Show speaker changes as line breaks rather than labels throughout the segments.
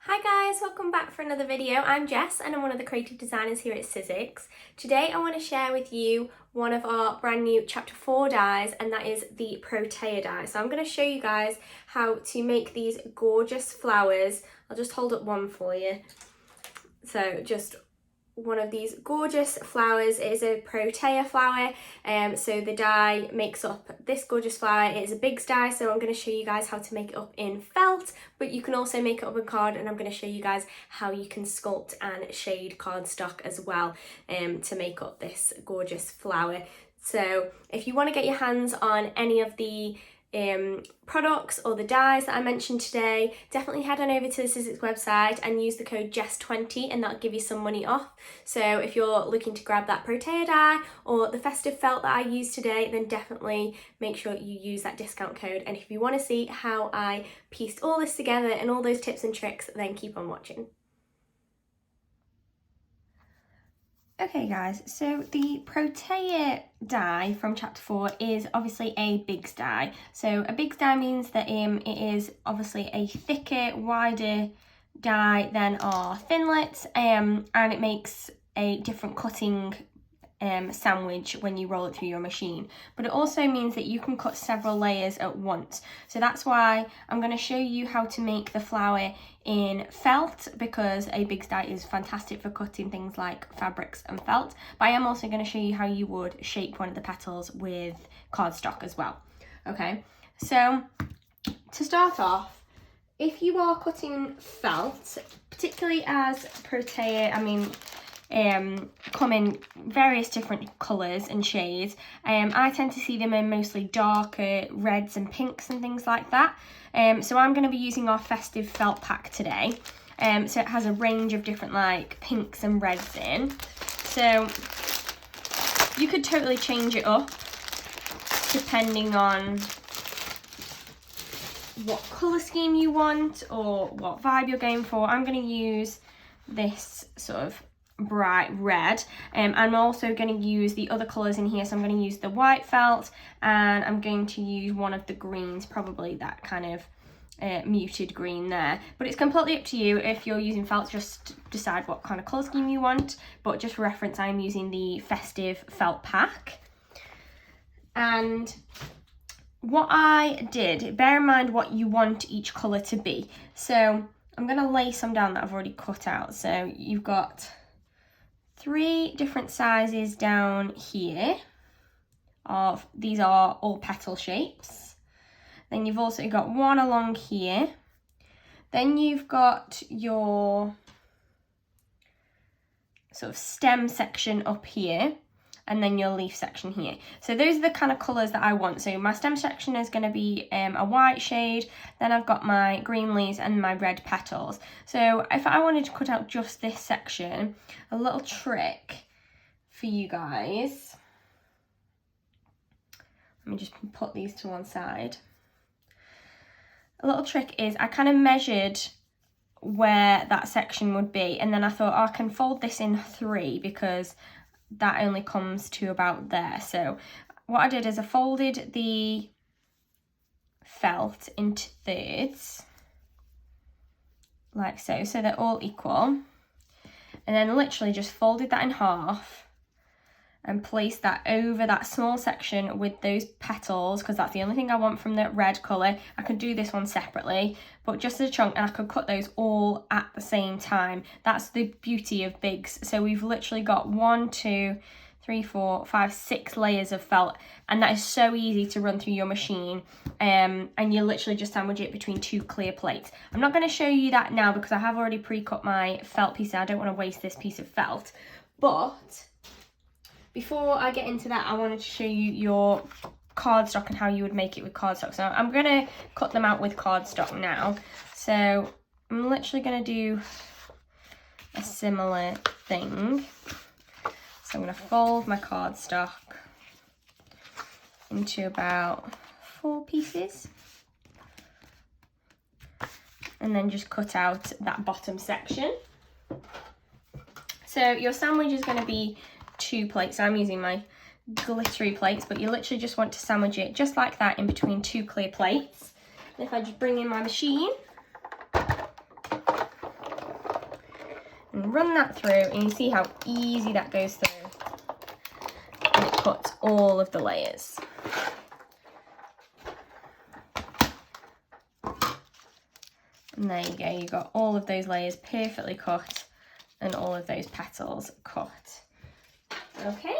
Hi guys, welcome back for another video. I'm Jess and I'm one of the creative designers here at Sizzix. Today I want to share with you one of our brand new chapter 4 dies, and that is the Protea die. So I'm going to show you guys how to make these gorgeous flowers. I'll just hold up one for you. So just one of these gorgeous flowers. It is a Protea flower, so the die makes up this gorgeous flower. It is a Bigz die, so I'm going to show you guys how to make it up in felt, but you can also make it up in card, and I'm going to show you guys how you can sculpt and shade cardstock as well to make up this gorgeous flower. So if you want to get your hands on any of the products or the dies that I mentioned today, definitely head on over to the Sizzix website and use the code Jess20 and that'll give you some money off. So if you're looking to grab that Protea die or the festive felt that I used today, then definitely make sure you use that discount code. And if you want to see how I pieced all this together and all those tips and tricks, then keep on watching. Okay guys, so the Protea die from chapter 4 is obviously a Bigz die. So a Bigz die means that it is obviously a thicker, wider die than our thinlits, and it makes a different cutting sandwich when you roll it through your machine. But it also means that you can cut several layers at once. So that's why I'm going to show you how to make the flower in felt, because a Bigz die is fantastic for cutting things like fabrics and felt. But I am also going to show you how you would shape one of the petals with cardstock as well. Okay, so to start off, if you are cutting felt, particularly as Protea, come in various different colours and shades. I tend to see them in mostly darker reds and pinks and things like that. So I'm going to be using our festive felt pack today. So it has a range of different like pinks and reds in. So you could totally change it up depending on what colour scheme you want or what vibe you're going for. I'm going to use this sort of bright red, I'm also going to use the other colours in here. So I'm going to use the white felt, and I'm going to use one of the greens, probably that kind of muted green there. But it's completely up to you. If you're using felt, just decide what kind of colour scheme you want, but just for reference, I'm using the festive felt pack. And what I did, bear in mind what you want each colour to be. So I'm going to lay some down that I've already cut out. So you've got 3 different sizes down here of, these are all petal shapes. Then you've also got one along here. Then you've got your sort of stem section up here, and then your leaf section here. So those are the kind of colours that I want. So my stem section is going to be a white shade, then I've got my green leaves and my red petals. So if I wanted to cut out just this section, a little trick for you guys, let me just put these to one side. A little trick is I kind of measured where that section would be, and then I thought, oh, I can fold this in 3 because that only comes to about there. So what I did is I folded the felt into thirds, like so, so they're all equal, and then literally just folded that in half and placed that over that small section with those petals, because that's the only thing I want from the red colour. I could do this one separately, but just as a chunk, and I could cut those all at the same time. That's the beauty of Bigz. So we've literally got 1, 2, 3, 4, 5, 6 layers of felt, and that is so easy to run through your machine, and you literally just sandwich it between 2 clear plates. I'm not going to show you that now because I have already pre-cut my felt piece. I don't want to waste this piece of felt, but before I get into that, I wanted to show you your cardstock and how you would make it with cardstock. So I'm going to cut them out with cardstock now. So I'm literally going to do a similar thing. So I'm going to fold my cardstock into about 4 pieces. And then just cut out that bottom section. So your sandwich is going to be 2 plates. So I'm using my glittery plates, but you literally just want to sandwich it just like that in between 2 clear plates. And if I just bring in my machine, and run that through, and you see how easy that goes through, and it cuts all of the layers. And there you go, you've got all of those layers perfectly cut and all of those petals cut. Okay,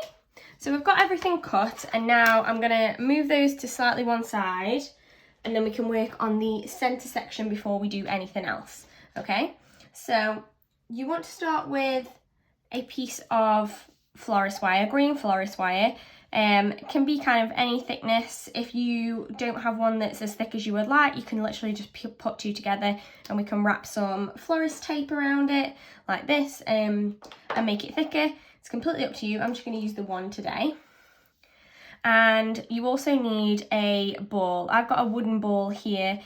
so we've got everything cut, and now I'm gonna move those to slightly one side, and then we can work on the center section before we do anything else. Okay, so you want to start with a piece of florist wire, green florist wire. Can be kind of any thickness. If you don't have one that's as thick as you would like, you can literally just put two together, and we can wrap some florist tape around it like this, and make it thicker. It's completely up to you. I'm just going to use the one today. And you also need a ball. I've got a wooden ball here,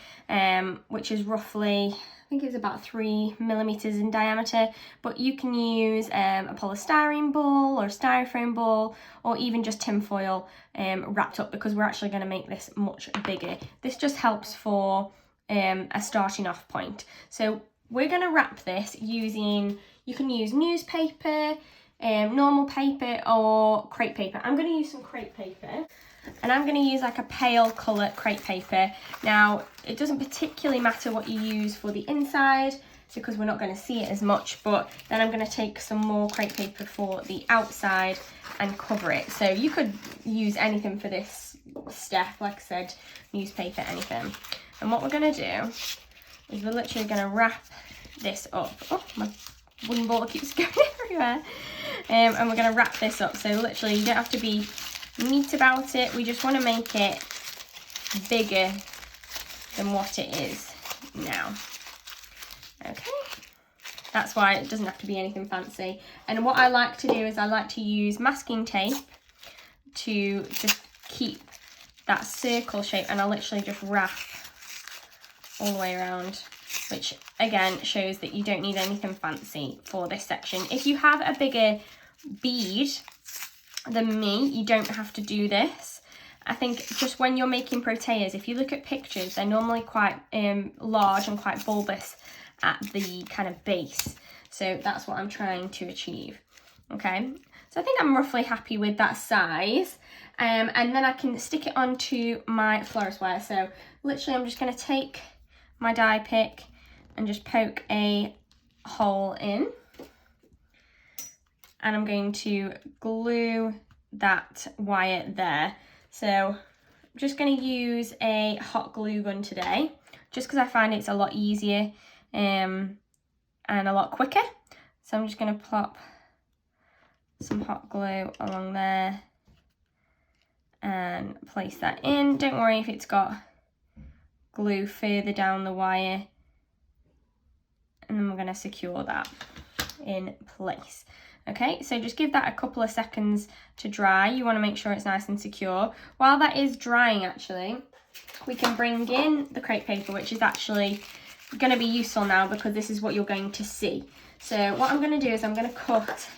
which is roughly, I think it's about 3 millimeters in diameter, but you can use a polystyrene ball or a styrofoam ball, or even just tin foil wrapped up, because we're actually going to make this much bigger. This just helps for a starting off point. So we're going to wrap this using, you can use newspaper, normal paper, or crepe paper. I'm going to use some crepe paper, and I'm going to use like a pale colour crepe paper. Now, it doesn't particularly matter what you use for the inside, because we're not going to see it as much, but then I'm going to take some more crepe paper for the outside and cover it. So you could use anything for this step, like I said, newspaper, anything. And what we're going to do is we're literally going to wrap this up. Oh, my wooden ball keeps going everywhere. And we're going to wrap this up. So literally, you don't have to be neat about it. We just want to make it bigger than what it is now. Okay, that's why it doesn't have to be anything fancy. And what I like to do is I like to use masking tape to just keep that circle shape, and I'll literally just wrap all the way around, which again shows that you don't need anything fancy for this section. If you have a bigger bead than me, you don't have to do this. I think just when you're making proteas, if you look at pictures, they're normally quite large and quite bulbous at the kind of base. So that's what I'm trying to achieve. Okay, so I think I'm roughly happy with that size. And then I can stick it onto my florist wire. So literally I'm just going to take my die pick and just poke a hole in. And I'm going to glue that wire there. So I'm just going to use a hot glue gun today, just because I find it's a lot easier and a lot quicker. So I'm just going to plop some hot glue along there and place that in. Don't worry if it's got glue further down the wire. And then we're going to secure that in place. Okay, so just give that a couple of seconds to dry. You want to make sure it's nice and secure. While that is drying, actually, we can bring in the crepe paper, which is actually going to be useful now because this is what you're going to see. So what I'm going to do is I'm going to cut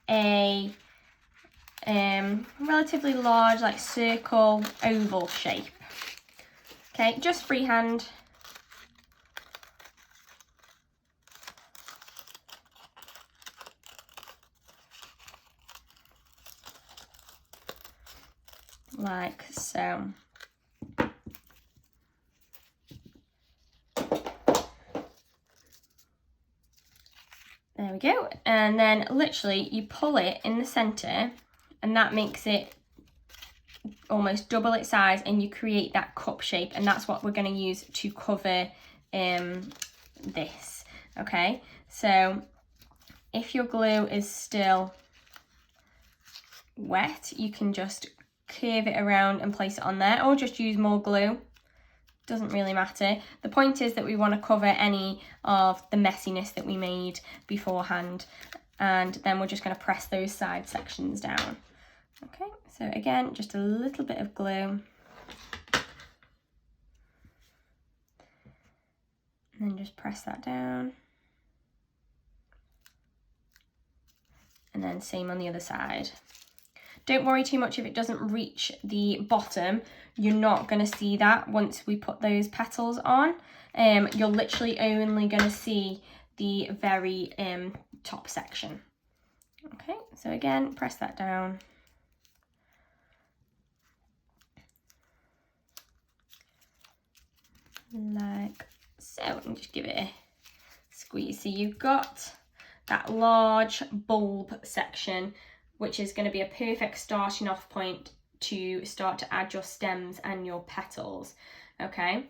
a relatively large, like circle oval shape. Okay, just freehand. Like so. There we go. And then literally you pull it in the center, and that makes it almost double its size, and you create that cup shape, and that's what we're going to use to cover this. Okay, so if your glue is still wet, you can just curve it around and place it on there, or just use more glue. Doesn't really matter. The point is that we want to cover any of the messiness that we made beforehand, and then we're just going to press those side sections down. Okay, so again, just a little bit of glue, and then just press that down, and then same on the other side. Don't worry too much if it doesn't reach the bottom. You're not going to see that once we put those petals on. You're literally only going to see the very top section. Okay, so again, press that down. Like so, and just give it a squeeze. So you've got that large bulb section, which is going to be a perfect starting off point to start to add your stems and your petals. Okay,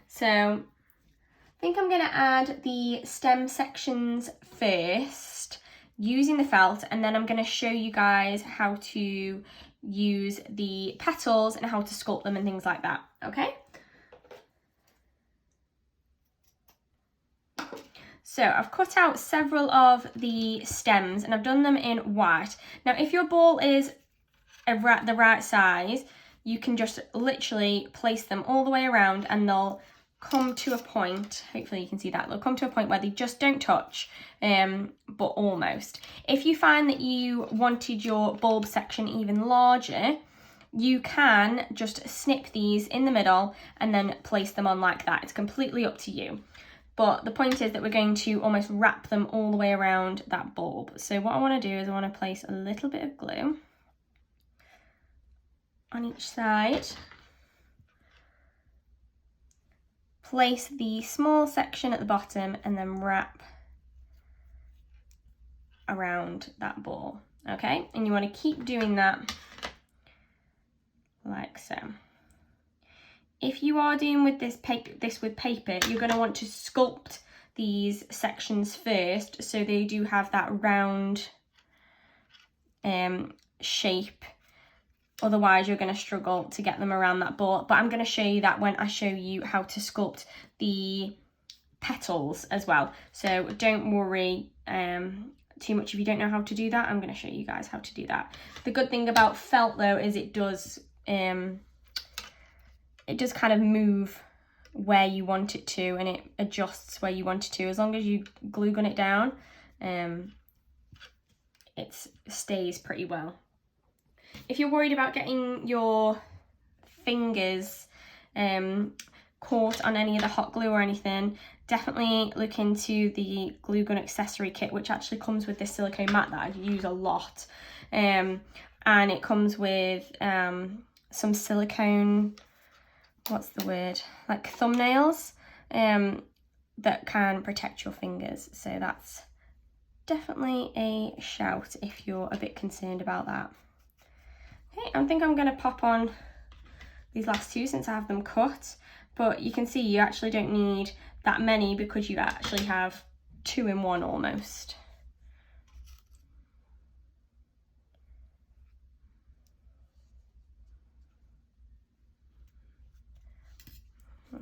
so I think I'm going to add the stem sections first using the felt, and then I'm going to show you guys how to use the petals and how to sculpt them and things like that. Okay. So I've cut out several of the stems and I've done them in white. Now, if your ball is the right size, you can just literally place them all the way around and they'll come to a point, hopefully you can see that, they'll come to a point where they just don't touch, but almost. If you find that you wanted your bulb section even larger, you can just snip these in the middle and then place them on like that. It's completely up to you. But the point is that we're going to almost wrap them all the way around that bulb. So what I want to do is I want to place a little bit of glue on each side. Place the small section at the bottom and then wrap around that ball. Okay, and you want to keep doing that like so. If you are doing with this with paper, you're going to want to sculpt these sections first so they do have that round shape. Otherwise, you're going to struggle to get them around that ball. But I'm going to show you that when I show you how to sculpt the petals as well. So don't worry too much if you don't know how to do that. I'm going to show you guys how to do that. The good thing about felt though is it does kind of move where you want it to, and it adjusts where you want it to. As long as you glue gun it down, it stays pretty well. If you're worried about getting your fingers caught on any of the hot glue or anything, definitely look into the glue gun accessory kit, which actually comes with this silicone mat that I use a lot, and it comes with some silicone, what's the word, like thumbnails that can protect your fingers. So that's definitely a shout if you're a bit concerned about that. Okay, I think I'm going to pop on these last two since I have them cut, but you can see you actually don't need that many because you actually have 2 in 1 almost.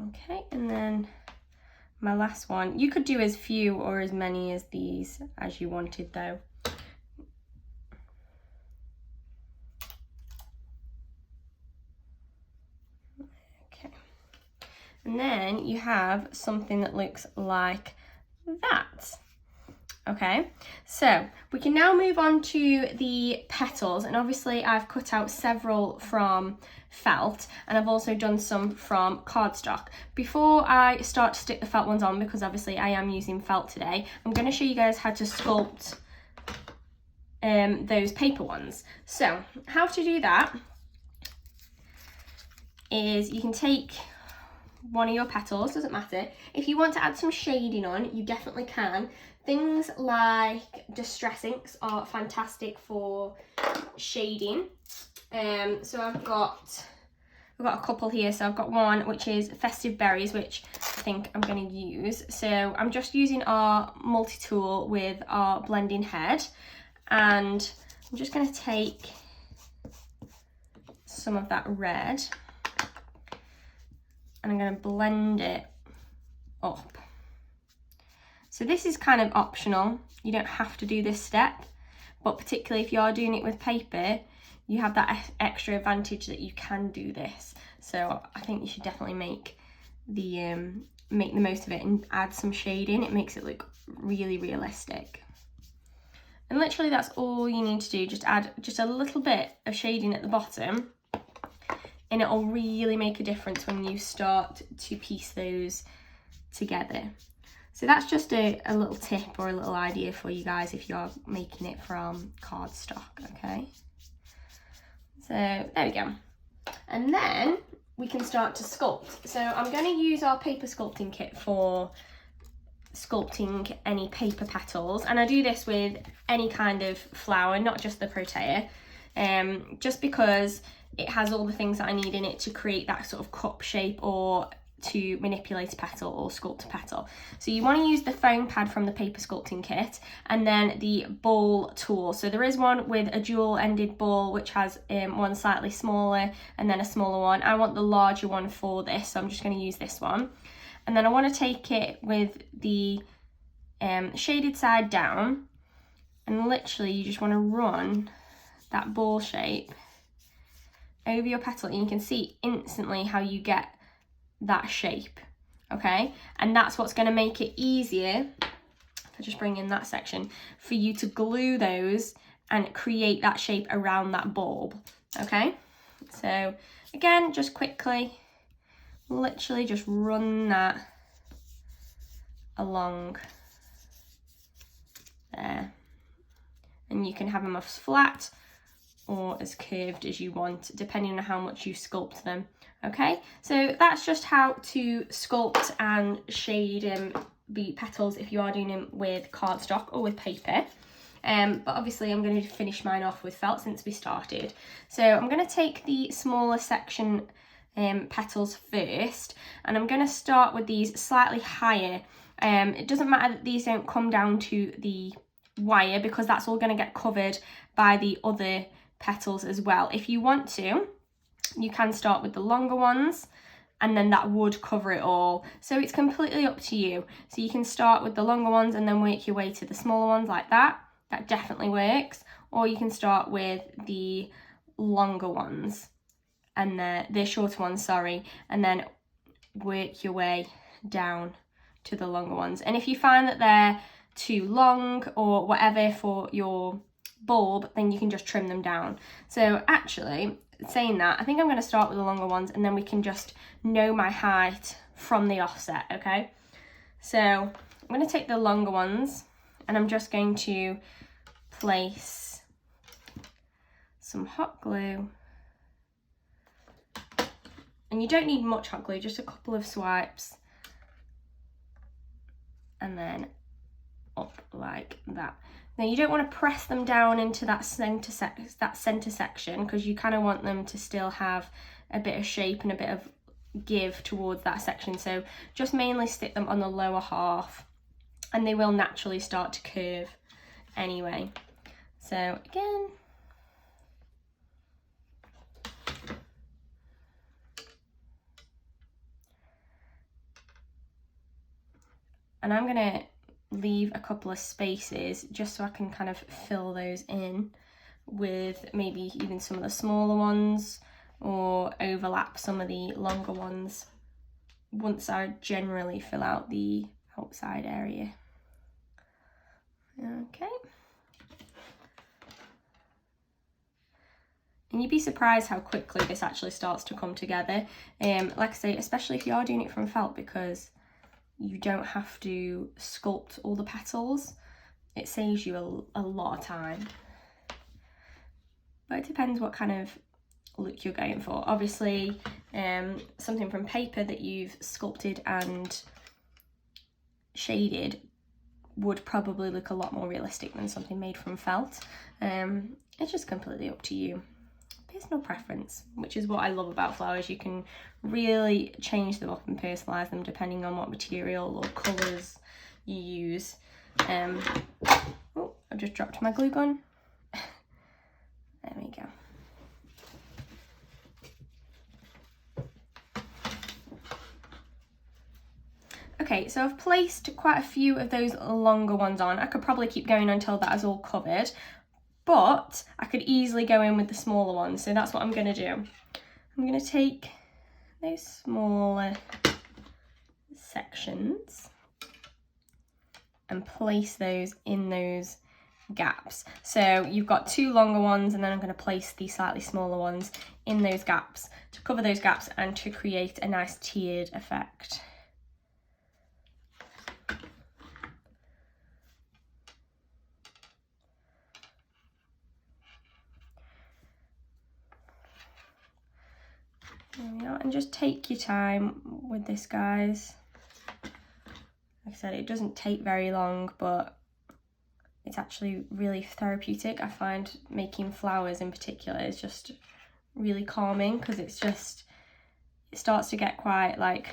Okay, and then my last one, you could do as few or as many as these as you wanted though. Okay, and then you have something that looks like that. Okay, so we can now move on to the petals, and obviously I've cut out several from felt and I've also done some from cardstock. Before I start to stick the felt ones on, because obviously I am using felt today, I'm going to show you guys how to sculpt those paper ones. So how to do that is you can take one of your petals, doesn't matter. If you want to add some shading on, you definitely can. Things like distress inks are fantastic for shading. So I've got a couple here. So I've got one which is Festive Berries, which I think I'm going to use. So I'm just using our multi-tool with our blending head, and I'm just going to take some of that red and I'm going to blend it up. So this is kind of optional. You don't have to do this step, but particularly if you are doing it with paper, you have that extra advantage that you can do this. So I think you should definitely make the most of it and add some shading. It makes it look really realistic. And literally that's all you need to do. Just add just a little bit of shading at the bottom, and it'll really make a difference when you start to piece those together. So that's just a little tip or a little idea for you guys if you're making it from cardstock, okay? So there we go. And then we can start to sculpt. So I'm going to use our paper sculpting kit for sculpting any paper petals, and I do this with any kind of flower, not just the Protea, just because it has all the things that I need in it to create that sort of cup shape or to manipulate a petal or sculpt a petal. So you want to use the foam pad from the paper sculpting kit and then the ball tool. So there is one with a dual ended ball which has one slightly smaller and then a smaller one. I want the larger one for this, so I'm just going to use this one. And then I want to take it with the shaded side down, and literally you just want to run that ball shape over your petal, and you can see instantly how you get that shape, okay? And that's what's going to make it easier, if I just bring in that section, for you to glue those and create that shape around that bulb, okay? So again, just quickly, literally just run that along there, and you can have them as flat or as curved as you want, depending on how much you sculpt them. Okay, so that's just how to sculpt and shade the petals if you are doing them with cardstock or with paper. But obviously I'm going to finish mine off with felt since we started. So I'm going to take the smaller section petals first, and I'm going to start with these slightly higher. It doesn't matter that these don't come down to the wire because that's all going to get covered by the other petals as well. If you want to, you can start with the longer ones and then that would cover it all. So it's completely up to you. So you can start with the longer ones and then work your way to the smaller ones like that. That definitely works. Or you can start with the longer ones and the shorter ones, sorry, and then work your way down to the longer ones. And if you find that they're too long or whatever for your bulb, then you can just trim them down. So actually, saying that, I think I'm going to start with the longer ones and then we can just know my height from the offset, okay? So I'm going to take the longer ones and I'm just going to place some hot glue. And you don't need much hot glue, just a couple of swipes. And then up like that. Now you don't want to press them down into that center section because you kind of want them to still have a bit of shape and a bit of give towards that section. So just mainly stick them on the lower half and they will naturally start to curve anyway. So again, and I'm gonna leave a couple of spaces just so I can kind of fill those in with maybe even some of the smaller ones or overlap some of the longer ones once I generally fill out the outside area. Okay. And you'd be surprised how quickly this actually starts to come together. Like I say, especially if you are doing it from felt, because you don't have to sculpt all the petals. It saves you a lot of time. But it depends what kind of look you're going for. Obviously, something from paper that you've sculpted and shaded would probably look a lot more realistic than something made from felt. It's just completely up to you. Personal preference, which is what I love about flowers. You can really change them up and personalise them depending on what material or colours you use. Oh, I've just dropped my glue gun. There we go. Okay, so I've placed quite a few of those longer ones on. I could probably keep going until that is all covered, but I could easily go in with the smaller ones, so that's what I'm going to do. I'm going to take those smaller sections and place those in those gaps. So you've got two longer ones and then I'm going to place the slightly smaller ones in those gaps to cover those gaps and to create a nice tiered effect. And just take your time with this, guys. Like I said, it doesn't take very long, but it's actually really therapeutic. I find making flowers in particular is just really calming, because it starts to get quite like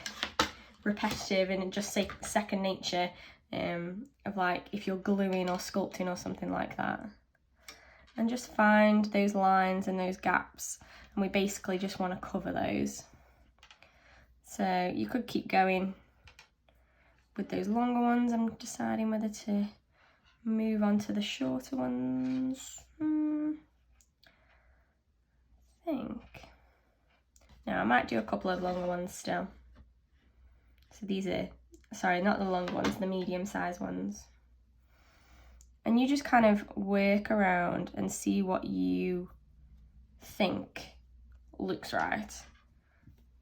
repetitive and just second nature, of like if you're gluing or sculpting or something like that. And just find those lines and those gaps, and we basically just want to cover those. So you could keep going with those longer ones. I'm deciding whether to move on to the shorter ones. I think. No, I might do a couple of longer ones still. So these are, sorry, not the long ones, the medium-sized ones. And you just kind of work around and see what you think looks right.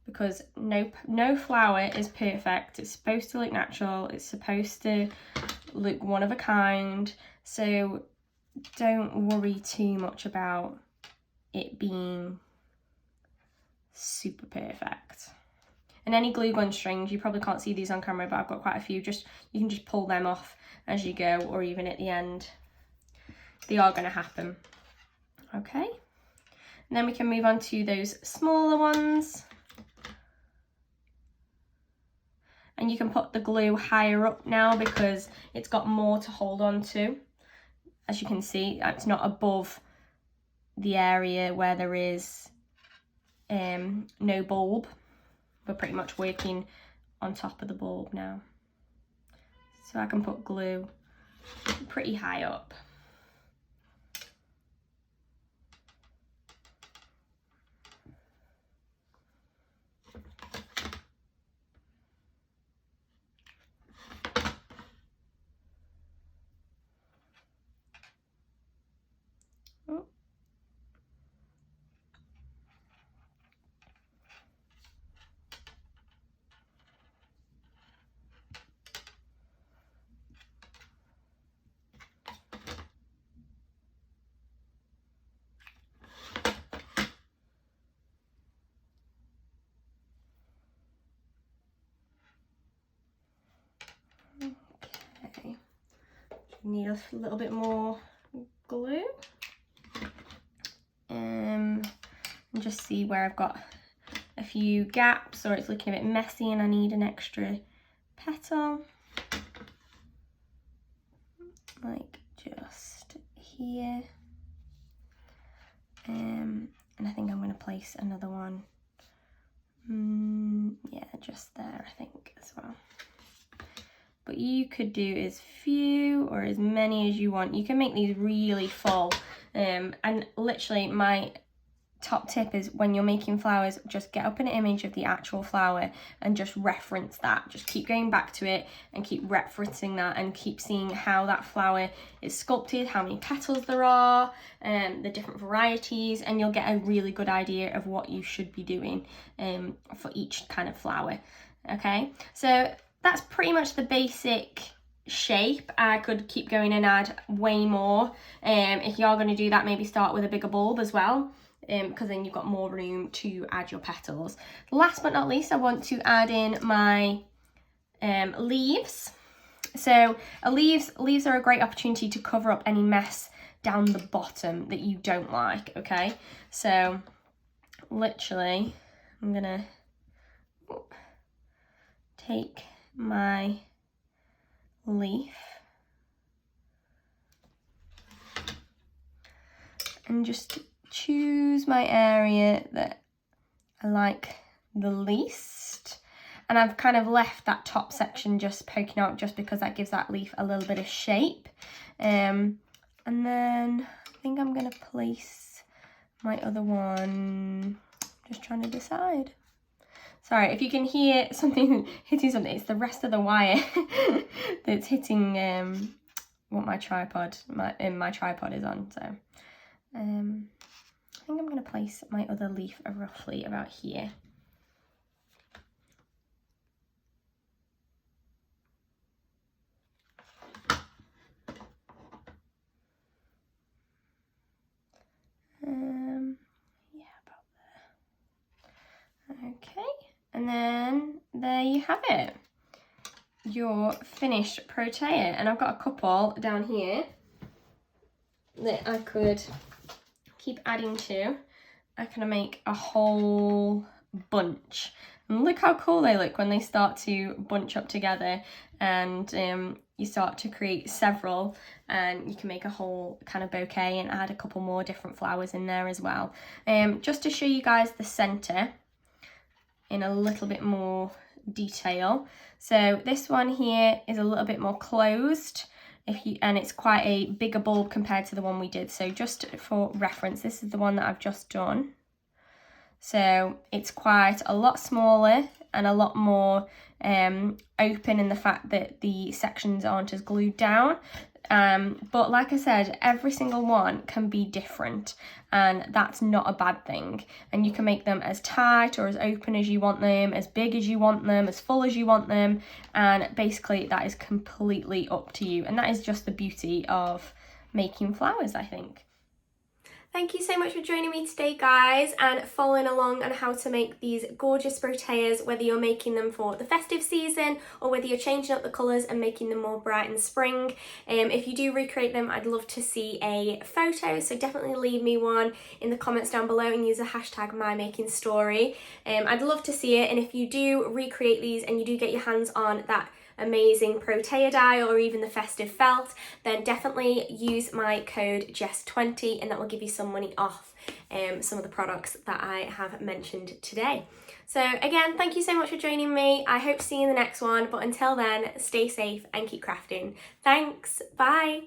Because no flower is perfect. It's supposed to look natural. It's supposed to look one of a kind. So don't worry too much about it being super perfect. And any glue gun strings, you probably can't see these on camera, but I've got quite a few. You can just pull them off as you go, or even at the end. They are going to happen. Okay. And then we can move on to those smaller ones. And you can put the glue higher up now because it's got more to hold on to. As you can see, it's not above the area where there is no bulb. We're pretty much working on top of the bulb now. So I can put glue pretty high up. Okay, need a little bit more glue. And just see where I've got a few gaps or it's looking a bit messy and I need an extra petal. Like just here. And I think I'm going to place another one. Yeah, just there I think as well. But you could do as few or as many as you want. You can make these really full. And literally my top tip is when you're making flowers, just get up an image of the actual flower and just reference that. Just keep going back to it and keep referencing that and keep seeing how that flower is sculpted, how many petals there are, the different varieties, and you'll get a really good idea of what you should be doing for each kind of flower. Okay, so that's pretty much the basic shape. I could keep going and add way more. If you're going to do that, maybe start with a bigger bulb as well, because then you've got more room to add your petals. Last but not least, I want to add in my leaves. So leaves are a great opportunity to cover up any mess down the bottom that you don't like. Okay, so literally I'm gonna take my leaf and just choose my area that I like the least, and I've kind of left that top section just poking out just because that gives that leaf a little bit of shape. And then I think I'm gonna place my other one, just trying to decide. Sorry, if you can hear something hitting something, it's the rest of the wire that's hitting what my tripod is on. So I think I'm going to place my other leaf roughly about here. Yeah, about there. Okay. And then there you have it, your finished Protea. And I've got a couple down here that I could keep adding to. I can make a whole bunch. And look how cool they look when they start to bunch up together, and you start to create several, and you can make a whole kind of bouquet and add a couple more different flowers in there as well. Just to show you guys the centre in a little bit more detail. So this one here is a little bit more closed, and it's quite a bigger bulb compared to the one we did. So just for reference, this is the one that I've just done. So it's quite a lot smaller and a lot more open in the fact that the sections aren't as glued down. But like I said, every single one can be different, and that's not a bad thing. And you can make them as tight or as open as you want them, as big as you want them, as full as you want them, and basically that is completely up to you. And that is just the beauty of making flowers, I think. Thank you so much for joining me today, guys, and following along on how to make these gorgeous Proteas, whether you're making them for the festive season or whether you're changing up the colours and making them more bright in spring. If you do recreate them, I'd love to see a photo, so definitely leave me one in the comments down below and use the hashtag #MyMakingStory. I'd love to see it, and if you do recreate these and you do get your hands on that amazing Protea die or even the festive felt, then definitely use my code Jess20 and that will give you some money off some of the products that I have mentioned today. So again, thank you so much for joining me. I hope to see you in the next one, but until then, stay safe and keep crafting. Thanks, bye.